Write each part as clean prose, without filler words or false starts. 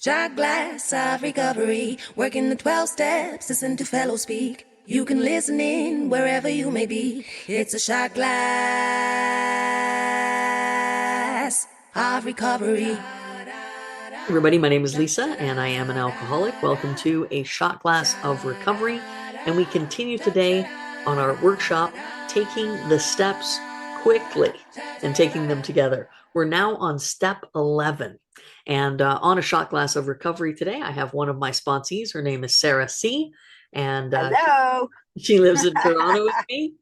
Shot glass of recovery, working the 12 steps, listen to fellows speak. You can listen in wherever you may be. It's a shot glass of recovery. Everybody, my name is Lisa and I am an alcoholic. Welcome to a shot glass of recovery. And we continue today on our workshop, taking the steps quickly and taking them together. We're now on step 11. And on a shot glass of recovery today, I have one of my sponsees. Her name is Sarah C. And Hello. she lives in Toronto with me.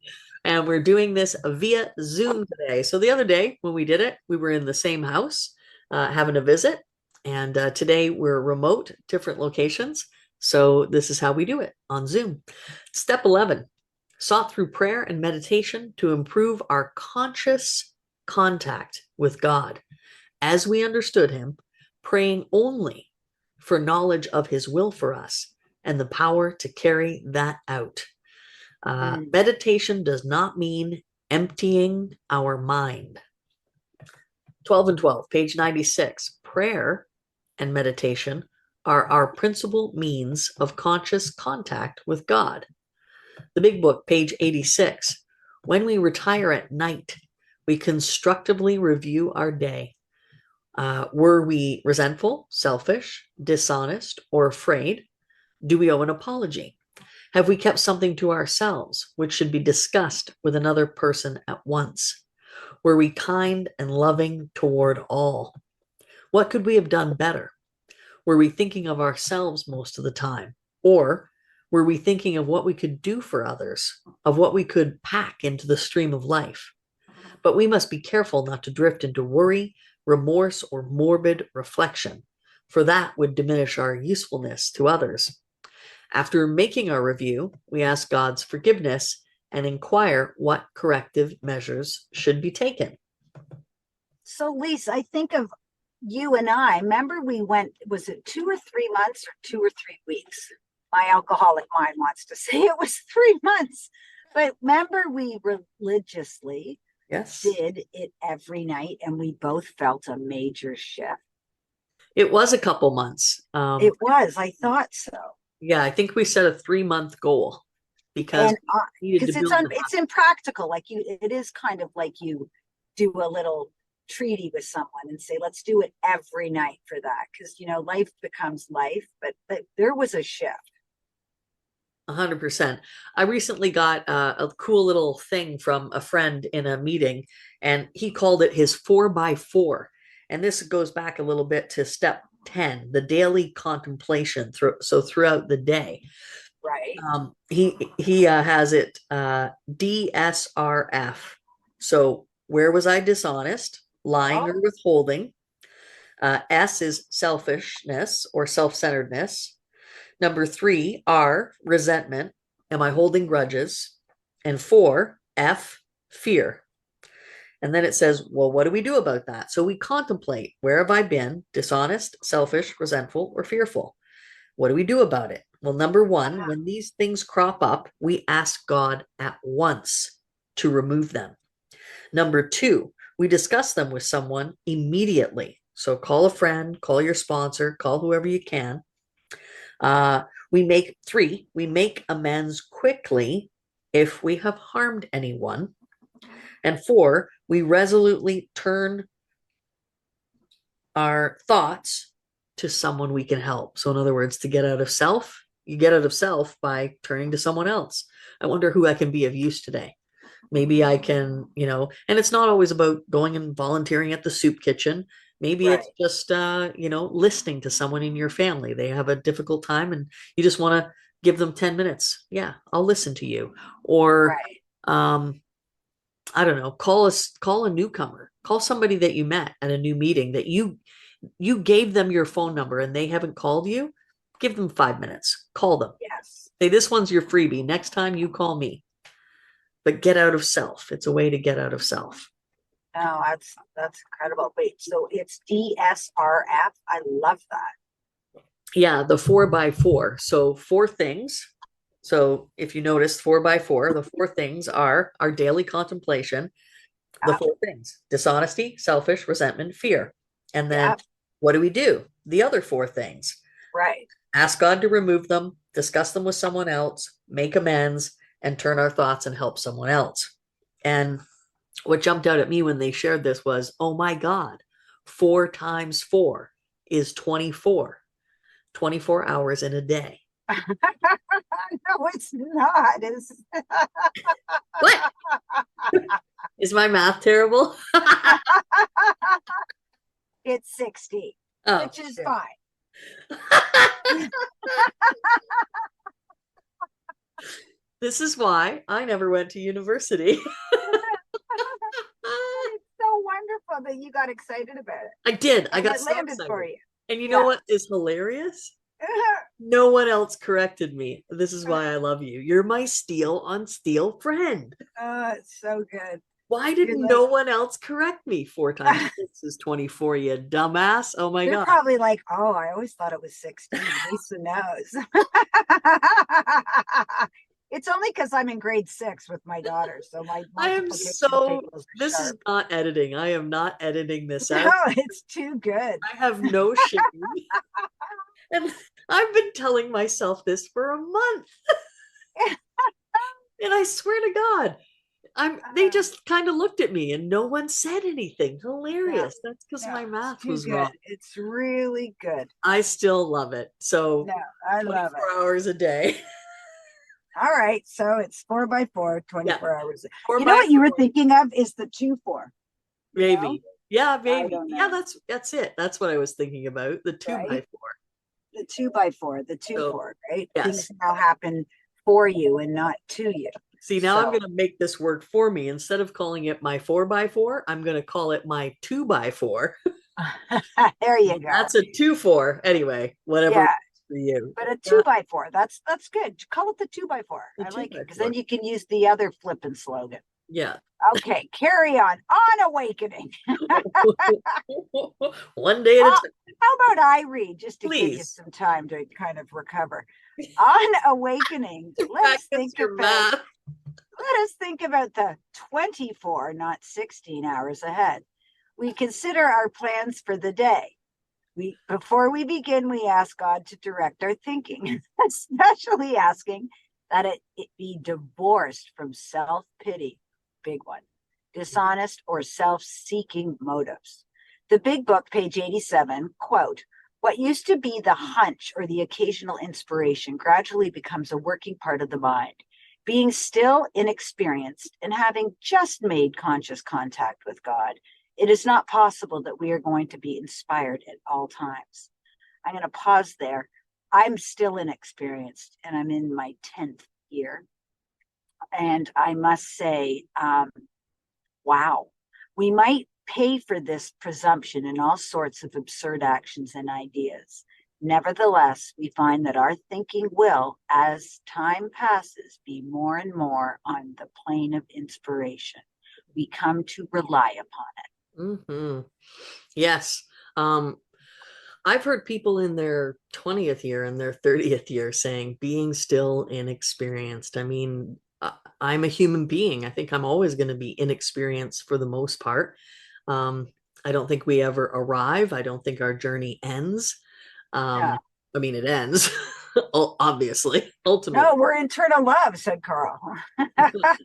And we're doing this via Zoom today. So the other day when we did it, we were in the same house having a visit. And today we're remote, different locations. So this is how we do it on Zoom. Step 11, sought through prayer and meditation to improve our conscious contact with God as we understood him, praying only for knowledge of his will for us and the power to carry that out. Meditation does not mean emptying our mind. 12 and 12, page 96. Prayer and meditation are our principal means of conscious contact with God. The Big Book, page 86. When we retire at night, we constructively review our day. Were we resentful, selfish, dishonest, or afraid? Do we owe an apology? Have we kept something to ourselves which should be discussed with another person at once? Were we kind and loving toward all? What could we have done better? Were we thinking of ourselves most of the time? Or were we thinking of what we could do for others, of what we could pack into the stream of life? But we must be careful not to drift into worry, remorse, or morbid reflection, for that would diminish our usefulness to others. After making our review, we ask God's forgiveness and inquire what corrective measures should be taken. So, Lisa, I think of you and I. Remember, we went, was it 2 or 3 months or 2 or 3 weeks? My alcoholic mind wants to say it was 3 months. But remember, we religiously did it every night, and we both felt a major shift. It was a couple months. It was. I thought so. Yeah, I think we set a 3-month goal because it's impractical. Like it is kind of like you do a little treaty with someone and say, let's do it every night for that. Because, life becomes life, but there was a shift. 100%. I recently got a cool little thing from a friend in a meeting, and he called it his 4x4. And this goes back a little bit to step 10, the daily contemplation. Throughout the day, right? He has it DSRF. So where was I dishonest, lying, or withholding? S is selfishness or self-centeredness. Number 3, R, resentment. Am I holding grudges? And 4, F, fear. And then it says, well, what do we do about that? So we contemplate, where have I been? Dishonest, selfish, resentful, or fearful? What do we do about it? Well, number 1, when these things crop up, we ask God at once to remove them. Number 2, we discuss them with someone immediately. So call a friend, call your sponsor, call whoever you can. We make amends quickly if we have harmed anyone. And 4, we resolutely turn our thoughts to someone we can help. So in other words, to get out of self, you get out of self by turning to someone else. I wonder who I can be of use today. Maybe I can, and it's not always about going and volunteering at the soup kitchen. Maybe it's just, listening to someone in your family. They have a difficult time and you just want to give them 10 minutes. Yeah, I'll listen to you. Or, I don't know, call a newcomer, call somebody that you met at a new meeting that you gave them your phone number and they haven't called you. Give them 5 minutes, call them. Yes. Say, this one's your freebie. Next time you call me. But get out of self. It's a way to get out of self. Oh, that's incredible. Wait, so it's DSRF. I love that. Yeah, the 4x4. So 4 things. So if you notice 4x4, the 4 things are our daily contemplation. The 4 things: dishonesty, selfish, resentment, fear. And then what do? the other four things. Right. Ask God to remove them, discuss them with someone else, make amends, and turn our thoughts and help someone else. And what jumped out at me when they shared this was, oh my God, 4 times 4 is 24, 24 hours in a day. No, it's not. What? Is my math terrible? It's 60, Oh, which is yeah. fine. This is why I never went to university. It's so wonderful that you got excited about it. I did. I And got it so landed excited. for you. And you know what is hilarious? No one else corrected me. This is why I love you. You're my steel on steel friend. Oh, it's so good. Why did You're no like, one else correct me? 4 times 6 is 24, you dumbass. Oh my they're God. probably like, oh, I always thought it was 16. Lisa knows. It's only because I'm in grade 6 with my daughter. So my I am multiplication so, tables are this is sharp. not editing. I am not editing this No, out. it's too good. I have no shame. And I've been telling myself this for a month. And I swear to God, they just kind of looked at me and no one said anything. Hilarious. That's because No, my it's math too was good. wrong. It's really good. I still love it. So No, I love 24 it. hours a day. All right. So it's 4x4, 24 Yeah. hours. Four You know by what you were four. thinking of is the 2-4. You know? Maybe. Yeah, I maybe. don't Yeah, know. that's it. That's what I was thinking about. The 2 by Right? 4. The 2x4, the So 2-4, right? yes. Things now happen for you and not to you. See, now I'm So going to make this work for me. Instead of calling it my 4 by 4, I'm going to call it my 2 by 4. there you go. That's a 2 4. Anyway, whatever Yeah. works for you. But a 2x4, that's good. Call it the 2x4. The I like it because 2 by 4. then you can use the other flippin' slogan. Yeah. Okay, carry on awakening. One day at a time. How about I read just to give you Please. some time to kind of recover? On awakening, Practice your math. let us think about the 24, not 16 hours ahead. We consider our plans for the day. Before we begin, we ask God to direct our thinking, especially asking that it be divorced from self-pity, big one, dishonest or self-seeking motives. The Big Book, page 87, quote, what used to be the hunch or the occasional inspiration gradually becomes a working part of the mind. Being still inexperienced and having just made conscious contact with God, it is not possible that we are going to be inspired at all times. I'm going to pause there. I'm still inexperienced and I'm in my 10th year. And I must say, wow, we might pay for this presumption in all sorts of absurd actions and ideas. Nevertheless, we find that our thinking will, as time passes, be more and more on the plane of inspiration. We come to rely upon it. Mm-hmm. Yes. I've heard people in their 20th year and their 30th year saying being still inexperienced. I mean, I'm a human being. I think I'm always going to be inexperienced for the most part. I don't think we ever arrive. I don't think our journey ends. Yeah. I mean, it ends, obviously, ultimately. No, we're eternal love, said Carl.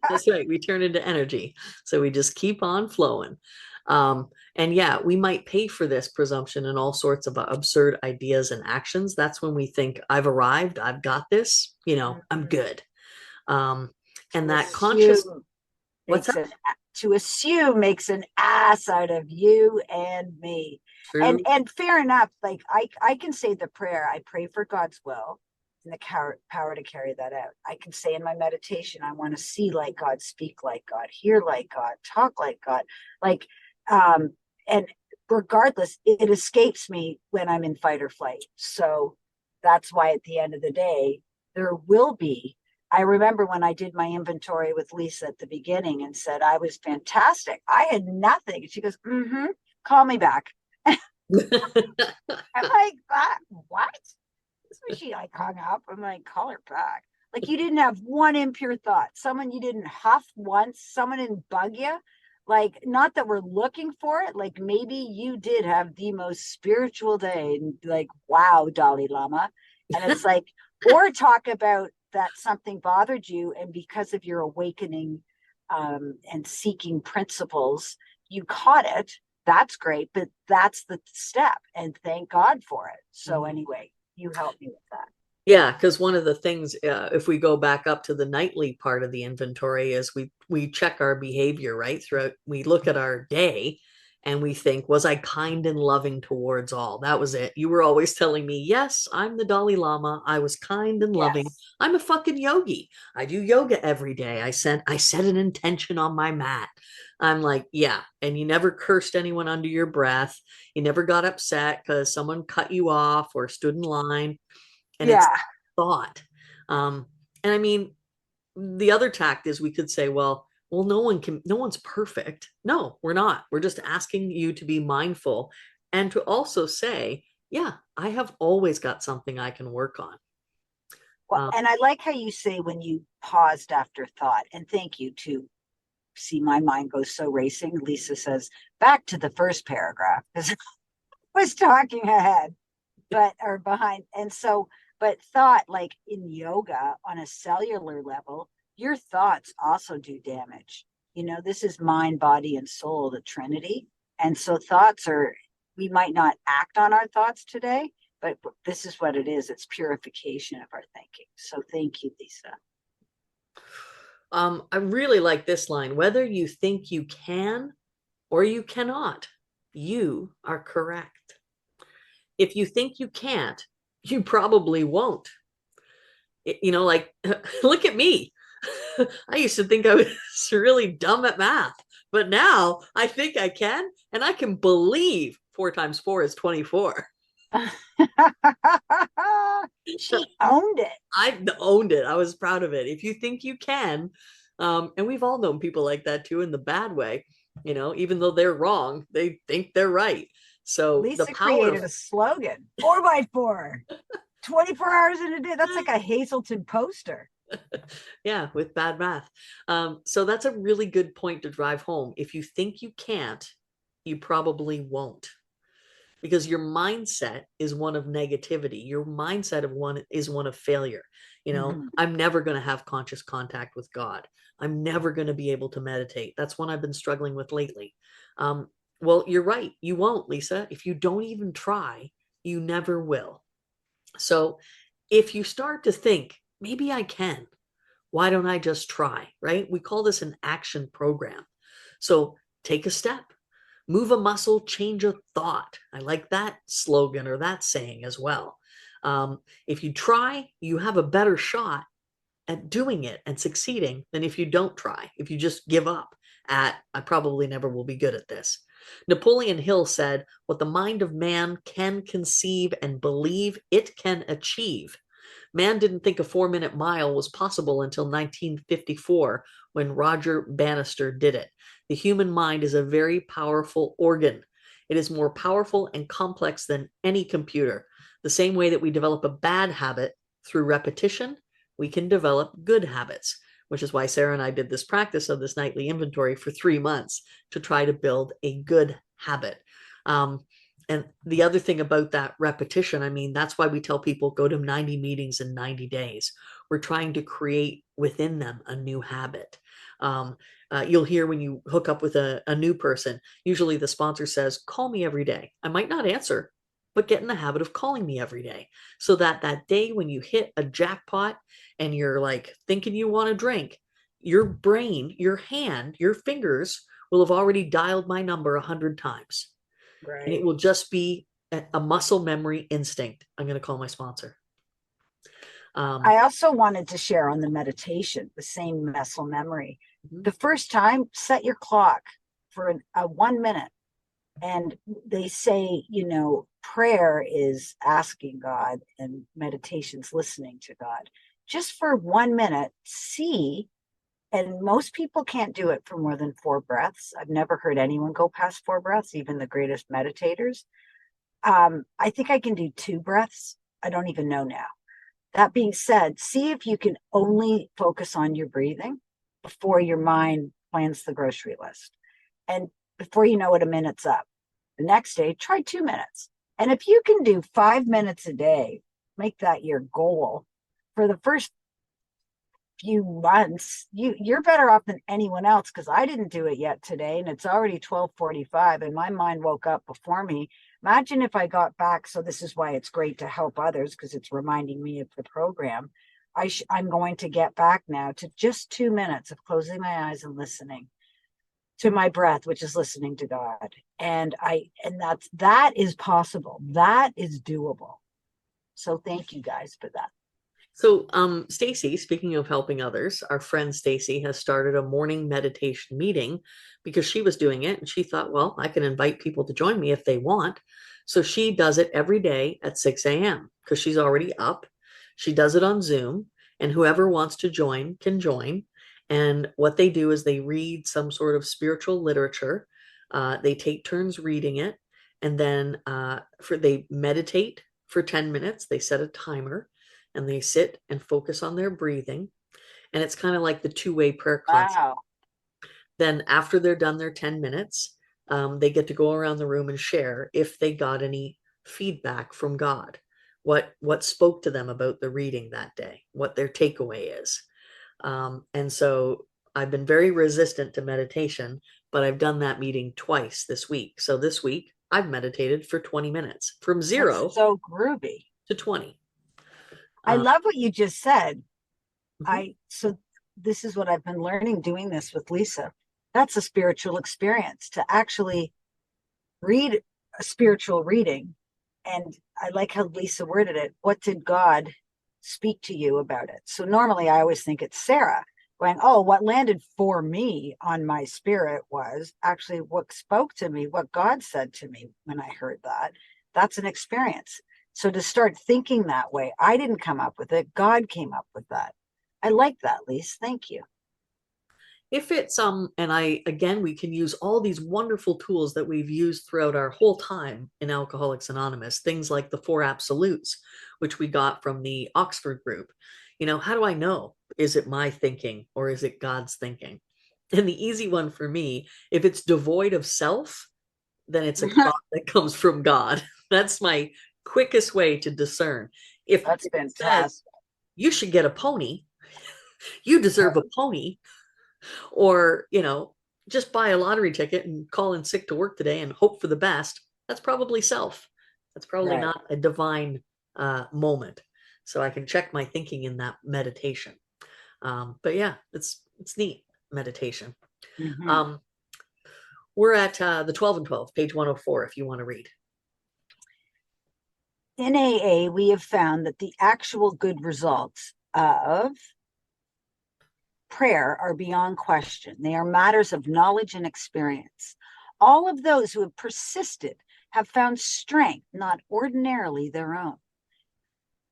That's right. We turn into energy. So we just keep on flowing. And yeah, we might pay for this presumption in all sorts of absurd ideas and actions. That's when we think, I've arrived, I've got this, I'm good. And that conscious, what's that? To assume makes an ass out of you and me. True. And fair enough. Like I can say the prayer. I pray for God's will and the power to carry that out. I can say in my meditation, I want to see like God, speak like God, hear like God, talk like God. Like, and regardless, it escapes me when I'm in fight or flight. So that's why at the end of the day, there will be. I remember when I did my inventory with Lisa at the beginning and said I was fantastic. I had nothing. And she goes, call me back. I'm like, what? So she like hung up. I'm like, call her back. Like you didn't have one impure thought. Someone you didn't huff once. Someone didn't bug you. like, not that we're looking for it, like maybe you did have the most spiritual day, and like, wow, Dalai Lama. And it's like, or talk about that something bothered you, and because of your awakening and seeking principles, you caught it. That's great, but that's the step, and thank God for it. So anyway, you helped me with that. Yeah, because one of the things, if we go back up to the nightly part of the inventory, is we check our behavior, right? Throughout, we look at our day and we think, was I kind and loving towards all? That was it. You were always telling me, yes, I'm the Dalai Lama. I was kind and loving. Yes. I'm a fucking yogi. I do yoga every day. I set an intention on my mat. I'm like, yeah. And you never cursed anyone under your breath. You never got upset because someone cut you off or stood in line, and it's Yeah. thought. And I mean, the other tact is we could say, well, no one's perfect. No, we're not. We're just asking you to be mindful and to also say, yeah, I have always got something I can work on. Well, and I like how you say when you paused after thought, and thank you too. See, my mind goes so racing. Lisa says, back to the first paragraph because I was talking ahead, but or behind. And so, but thought, like in yoga on a cellular level, your thoughts also do damage. You know, this is mind, body, and soul, the Trinity. And so thoughts are, we might not act on our thoughts today, but this is what it is. It's purification of our thinking. So thank you, Lisa. I really like this line: whether you think you can or you cannot, you are correct. If you think you can't, you probably won't. Like, look at me. I used to think I was really dumb at math, but now I think I can, and I can believe 4 times 4 is 24. She owned it. I owned it. I was proud of it. If you think you can, and we've all known people like that too in the bad way, even though they're wrong, they think they're right. So the Lisa power of created a slogan, 4x4, 24 hours in a day. That's like a Hazelton poster. yeah, with bad math. So that's a really good point to drive home. If you think you can't, you probably won't, because your mindset is one of negativity. Your mindset is one of failure. Mm-hmm. I'm never going to have conscious contact with God. I'm never going to be able to meditate. That's one I've been struggling with lately. Well, you're right. You won't, Lisa. If you don't even try, you never will. So if you start to think, maybe I can, why don't I just try, right? We call this an action program. So take a step, move a muscle, change a thought. I like that slogan or that saying as well. If you try, you have a better shot at doing it and succeeding than if you don't try, if you just give up at, I probably never will be good at this. Napoleon Hill said, what the mind of man can conceive and believe it can achieve. Man didn't think a 4-minute mile was possible until 1954 when Roger Bannister did it. The human mind is a very powerful organ. It is more powerful and complex than any computer. The same way that we develop a bad habit through repetition, we can develop good habits, which is why Sarah and I did this practice of this nightly inventory for 3 months to try to build a good habit. And the other thing about that repetition, I mean, that's why we tell people go to 90 meetings in 90 days. We're trying to create within them a new habit. You'll hear when you hook up with a new person, usually the sponsor says, call me every day. I might not answer, but get in the habit of calling me every day, so that that day when you hit a jackpot and you're like thinking you want to drink, your brain, your hand, your fingers will have already dialed my number 100 times. And it Right. will just be a muscle memory instinct. I'm going to call my sponsor. I also wanted to share on the meditation, the same muscle memory. Mhm. The first time, set your clock for a 1 minute. And they say, prayer is asking God and meditation's listening to God. Just for 1 minute, see, and most people can't do it for more than 4 breaths. I've never heard anyone go past 4 breaths, even the greatest meditators. I think I can do 2 breaths. I don't even know now. That being said, see if you can only focus on your breathing before your mind plans the grocery list. And before you know it, a minute's up. The next day, try 2 minutes. And if you can do 5 minutes a day, make that your goal for the first few months, you're better off than anyone else, because I didn't do it yet today and it's already 12:45 and my mind woke up before me. Imagine if I got back. So this is why it's great to help others, because it's reminding me of the program. I'm going to get back now to just 2 minutes of closing my eyes and listening to my breath, which is listening to God. And that is possible. That is doable. So thank you guys for that. So, Stacy, speaking of helping others, our friend Stacy has started a morning meditation meeting because she was doing it and she thought, well, I can invite people to join me if they want. So she does it every day at 6 a.m. because she's already up. She does it on Zoom, and whoever wants to join can join. And what they do is they read some sort of spiritual literature. They take turns reading it, and then they meditate for 10 minutes. They set a timer and they sit and focus on their breathing. And it's kind of like the two-way prayer concept. Wow. Then after they're done their 10 minutes, they get to go around the room and share if they got any feedback from God, what spoke to them about the reading that day, what their takeaway is. And so I've been very resistant to meditation, but I've done that meeting twice this week. So this week I've meditated for 20 minutes from 0 That's so groovy to 20. I love what you just said. Mhm. So this is what I've been learning doing this with Lisa. That's a spiritual experience, to actually read a spiritual reading. And I like how Lisa worded it. What did God speak to you about it? So normally I always think it's Sarah going, oh, what landed for me on my spirit was actually what spoke to me, what God said to me when I heard that. That's an experience. So to start thinking that way, I didn't come up with it. God came up with that. I like that, Lise. Thank you. If it's and I again, we can use all these wonderful tools that we've used throughout our whole time in Alcoholics Anonymous, things like the four absolutes, which we got from the Oxford group. How do I know? Is it my thinking or is it God's thinking? And the easy one for me, if it's devoid of self, then it's a thought that comes from God. That's my quickest way to discern. If That's it says fantastic. you should get a pony, you deserve a pony, or just buy a lottery ticket and call in sick to work today and hope for the best, that's probably self. That's probably Right. not a divine moment. So I can check my thinking in that meditation. But yeah, it's neat meditation. Mm-hmm. um, we're at the 12 and 12, page 104, if you want to read. In AA, we have found that the actual good results of prayer are beyond question. They are matters of knowledge and experience. All of those who have persisted have found strength not ordinarily their own.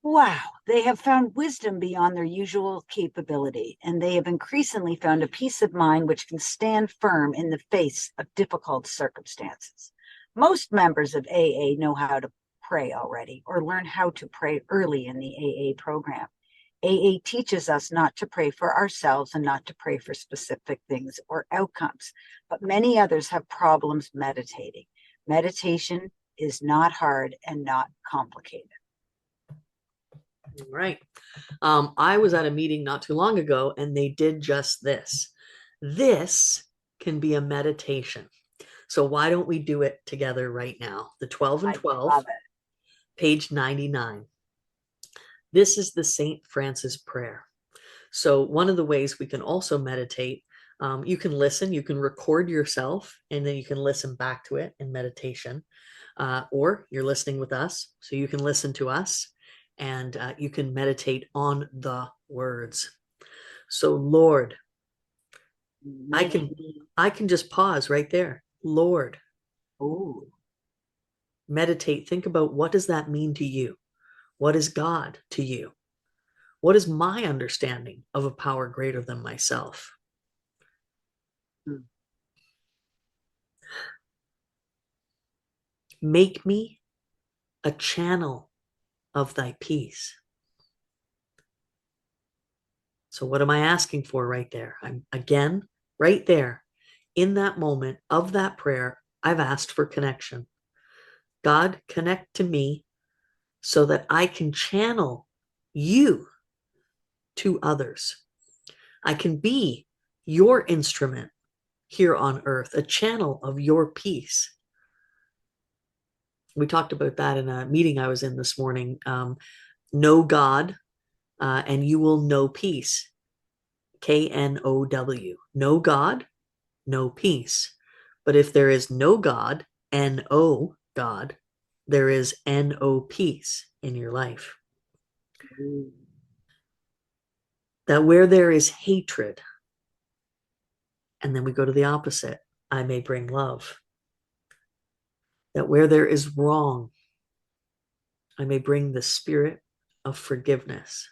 Wow, they have found wisdom beyond their usual capability, and they have increasingly found a peace of mind which can stand firm in the face of difficult circumstances. Most members of AA know how to pray already, or learn how to pray early in the AA program. AA teaches us not to pray for ourselves and not to pray for specific things or outcomes, but many others have problems meditating. Meditation is not hard and not complicated. Right. I was at a meeting not too long ago and they did just this. This can be a meditation. So why don't we do it together right now? The 12 and I 12, love it. page 99. This is the St. Francis prayer. So one of the ways we can also meditate, you can listen, you can record yourself, and then you can listen back to it in meditation. Or you're listening with us, so you can listen to us and you can meditate on the words. So Lord, I Make can me. I can just pause right there. Lord, Ooh. meditate, think about, what does that mean to you? What is God to you? What is my understanding of a power greater than myself? Hmm. Make me a channel of thy peace. So what am I asking for right there? I'm again right there. in that moment of that prayer, I've asked for connection. God, connect to me so that I can channel you to others. I can be your instrument here on earth, a channel of your peace. We talked about that in a meeting I was in this morning. Know God, and you will know peace. KNOW. Know God, know peace. But if there is no God, NO God, there is NO peace in your life. That where there is hatred, and then we go to the opposite, I may bring love. That where there is wrong, I may bring the spirit of forgiveness.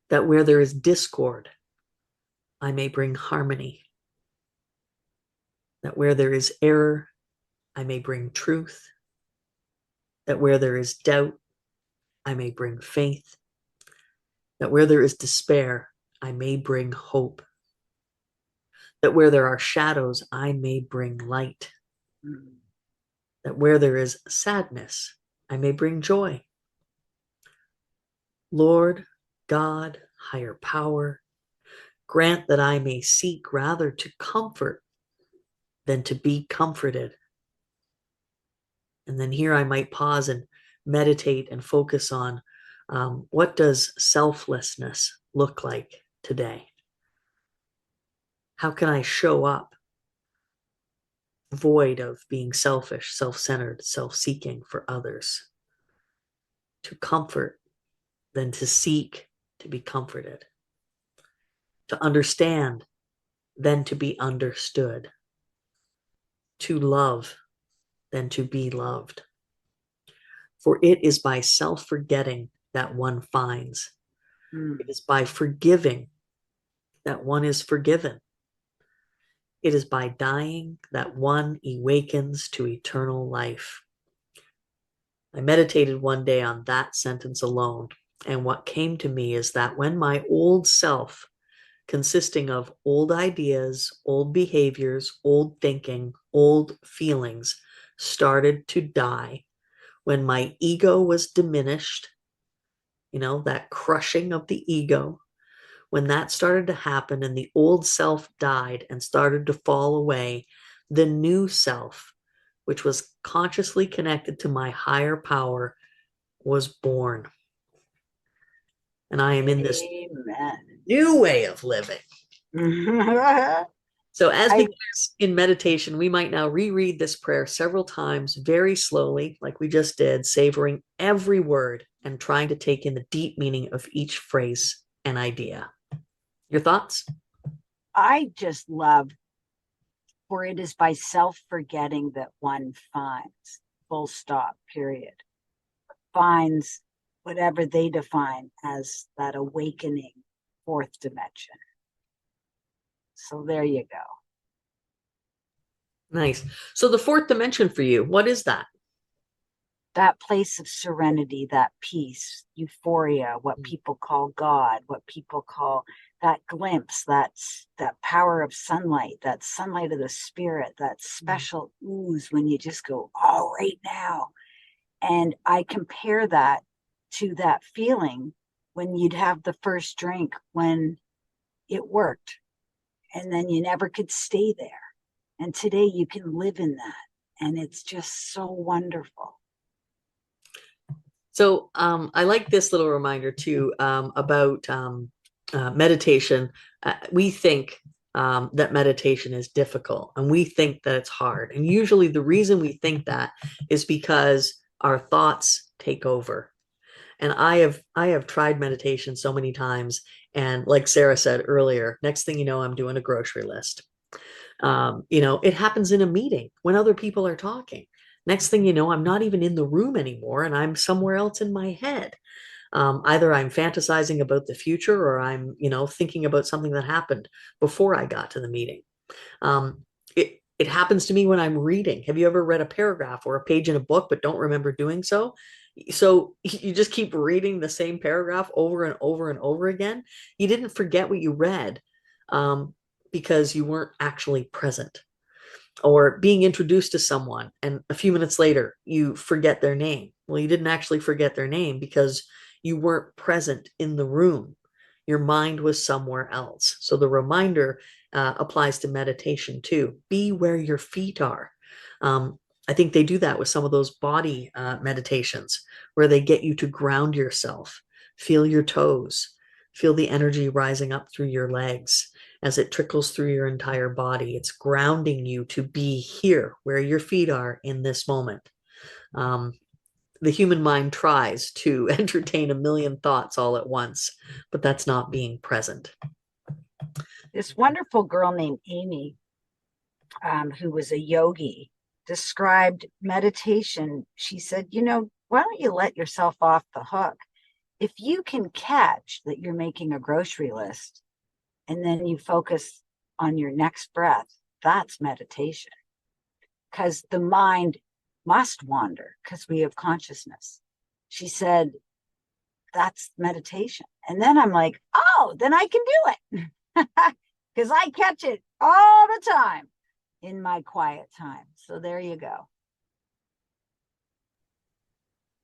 That where there is discord, I may bring harmony. That where there is error, I may bring truth. That where there is doubt, I may bring faith. That where there is despair, I may bring hope. That where there are shadows, I may bring light. That where there is sadness, I may bring joy. Lord, God, higher power, grant that I may seek rather to comfort than to be comforted. And then here I might pause and meditate and focus on what does selflessness look like today? How can I show up void of being selfish, self-centered, self-seeking for others? To comfort than to seek to be comforted. To understand than to be understood. To love than to be loved. For it is by self-forgetting that one finds. It is by forgiving that one is forgiven. It is by dying that one awakens to eternal life. I meditated one day on that sentence alone, and what came to me is that when my old self, consisting of old ideas, old behaviors, old thinking, old feelings, started to die, when my ego was diminished, that crushing of the ego, when that started to happen and the old self died and started to fall away, the new self, which was consciously connected to my higher power, was born. And I am in this new way of living. So as we in meditation, we might now reread this prayer several times, very slowly, like we just did, savoring every word and trying to take in the deep meaning of each phrase and idea. Your thoughts? I just love, for it is by self-forgetting that one finds, full stop, period. Finds whatever they define as that awakening fourth dimension. So there you go. Nice. So the fourth dimension for you, what is that? That place of serenity, that peace, euphoria, what people call God, what people call that glimpse, that power of sunlight, that sunlight of the spirit, that special ooze when you just go, oh, right now. And I compare that to that feeling when you'd have the first drink, when it worked, and then you never could stay there. And today you can live in that. And it's just so wonderful. So I like this little reminder too about meditation. We think that meditation is difficult and we think that it's hard. And usually the reason we think that is because our thoughts take over. And I have tried meditation so many times. And like Sarah said earlier, next thing you know, I'm doing a grocery list. It happens in a meeting when other people are talking. Next thing you know, I'm not even in the room anymore and I'm somewhere else in my head. Either I'm fantasizing about the future or I'm, thinking about something that happened before I got to the meeting. It happens to me when I'm reading. Have you ever read a paragraph or a page in a book but don't remember doing so? So you just keep reading the same paragraph over and over and over again. You didn't forget what you read. because you weren't actually present. Or being introduced to someone and a few minutes later you forget their name. Well, you didn't actually forget their name because you weren't present in the room. Your mind was somewhere else. So the reminder applies to meditation too. Be where your feet are. I think they do that with some of those body meditations where they get you to ground yourself, feel your toes, feel the energy rising up through your legs as it trickles through your entire body. It's grounding you to be here where your feet are in this moment. The human mind tries to entertain a million thoughts all at once, but that's not being present. This wonderful girl named Amy, who was a yogi, described meditation. She said, why don't you let yourself off the hook? If you can catch that you're making a grocery list and then you focus on your next breath, that's meditation. Because the mind must wander because we have consciousness. She said, that's meditation. And then I'm like, oh, then I can do it. Because I catch it all the time in my quiet time. So there you go.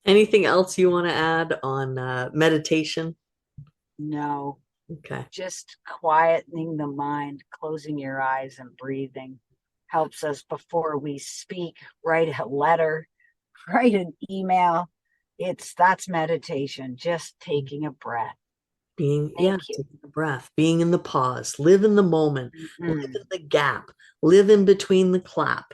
Anything else you want to add on meditation? No. Okay. Just quietening the mind, closing your eyes and breathing helps us before we speak, write a letter, write an email. That's meditation, just taking a breath. Taking a breath, being in the pause, live in the moment, live in the gap, live in between the clap.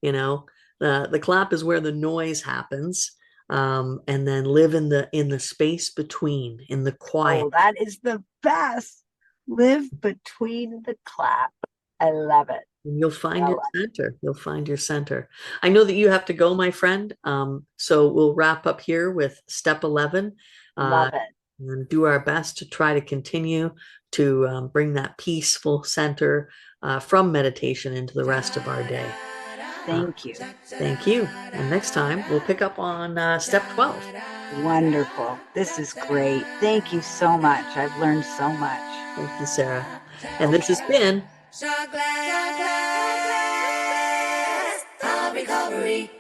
The clap is where the noise happens. And then live in the space between, in the quiet. Oh, that is the best. Live between the clap. I love it. And you'll find your center. You'll find your center. I know that you have to go, my friend. So we'll wrap up here with step 11. Love it. And do our best to try to continue to bring that peaceful center from meditation into the rest of our day. Thank you. Thank you. And next time we'll pick up on step 12. Wonderful. This is great. Thank you so much. I've learned so much. Thank you, Sarah. And this has been Shot glass of recovery.